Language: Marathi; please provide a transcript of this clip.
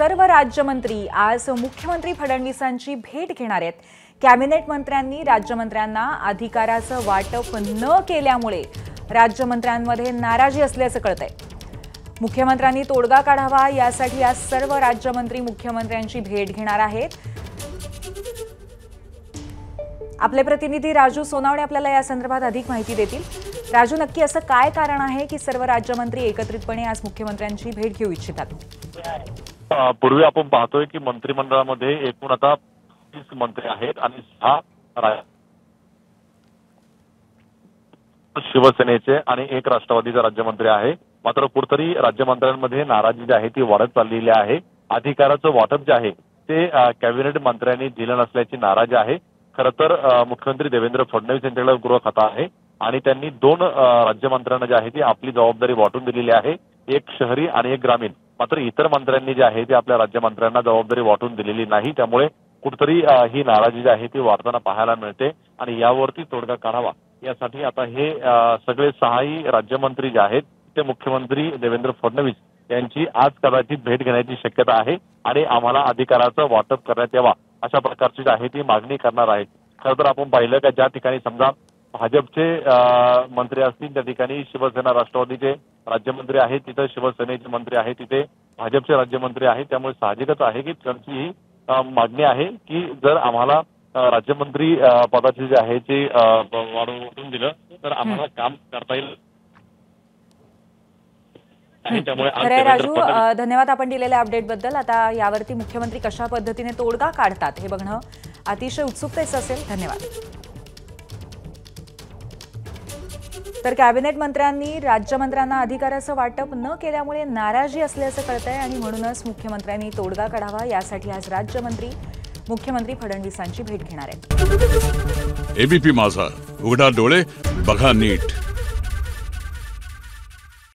सर्व राज्यमंत्री आज मुख्यमंत्री फडणवीसांची भेट घेणार आहेत। कॅबिनेट मंत्र्यांनी राज्यमंत्र्यांना अधिकाराचं वाटप न केल्यामुळे राज्यमंत्र्यांमध्ये नाराजी असल्याचं कळतंय। मुख्यमंत्र्यांनी तोडगा काढावा यासाठी आज सर्व राज्यमंत्री मुख्यमंत्र्यांची भेट घेणार आहेत। आपले प्रतिनिधी राजू सोनावणे आपल्याला या संदर्भात अधिक माहिती देतील। राजू, नक्की असं काय कारण आहे की सर्व राज्यमंत्री एकत्रितपणे आज मुख्यमंत्र्यांची भेट घेऊ इच्छितात? पूर्वी आपण पाहतोय की मंत्रिमंडळामध्ये एकूण आता 30 मंत्री आहेत आणि 6 शिवसेनेचे आणि 1 राष्ट्रवादीचा राज्यमंत्री आहे। मात्र कुठतरी राज्यमंत्र्यांमध्ये नाराजी जी आहे ती वाढत चाललेली आहे। अधिकाराचं वाटप जे आहे ते कॅबिनेट मंत्र्यांनी दिलं नसल्याची नाराजी आहे। खरं तर मुख्यमंत्री देवेंद्र फडणवीस यांच्याकडे गृह खातं आहे आणि त्यांनी 2 राज्यमंत्र्यांना जे आहे ती आपली जबाबदारी वाटून दिलेली आहे, एक शहरी आणि एक ग्रामीण। मात्र इतर मंत्र्यांनी जे आहे ते आपल्या राज्यमंत्र्यांना जबाबदारी वाटून दिलेली नाही, त्यामुळे कुठतरी ही नाराजी जी आहे ती वाढताना पाहायला मिळते आणि यावरती तोडगा काढावा यासाठी आता हे सगळे 6ही राज्यमंत्री जे आहेत ते मुख्यमंत्री देवेंद्र फडणवीस यांची आज कदाचित भेट घेण्याची शक्यता आहे आणि आम्हाला अधिकाराचं वाटप करण्यात यावा अशा प्रकारची जी आहे ती मागणी करणार आहेत। खरं तर आपण पाहिलं की ज्या ठिकाणी समजा भाजपचे मंत्री असतील त्या ठिकाणी शिवसेना राष्ट्रवादीचे राज्यमंत्री आहेत, तिथे शिवसेनेचे मंत्री आहेत, तिथे भाजपचे राज्यमंत्री आहेत। त्यामुळे साहजिकच आहे की त्यांची ही मागणी आहे की जर आम्हाला राज्यमंत्री पदाचे जे आहे ते वाढवून दिलं तर आम्हाला काम करता येईल। खरे राजू, धन्यवाद आपण दिलेल्या अपडेट बद्दल। आता यावरती मुख्यमंत्री कशा पद्धतीने तोडगा काढतात हे बघणं अतिशय उत्सुकतेचं असेल। धन्यवाद। तर कॅबिनेट मंत्र्यांनी राज्यमंत्र्यांना अधिकाराचं वाटप न केल्यामुळे नाराजी असल्याचं कळतंय आणि म्हणूनच मुख्यमंत्र्यांनी तोडगा काढावा यासाठी आज राज्यमंत्री मुख्यमंत्री फडणवीसांची भेट घेणार आहेत। एबीपी माझा, उघडा डोळे बघा नीट।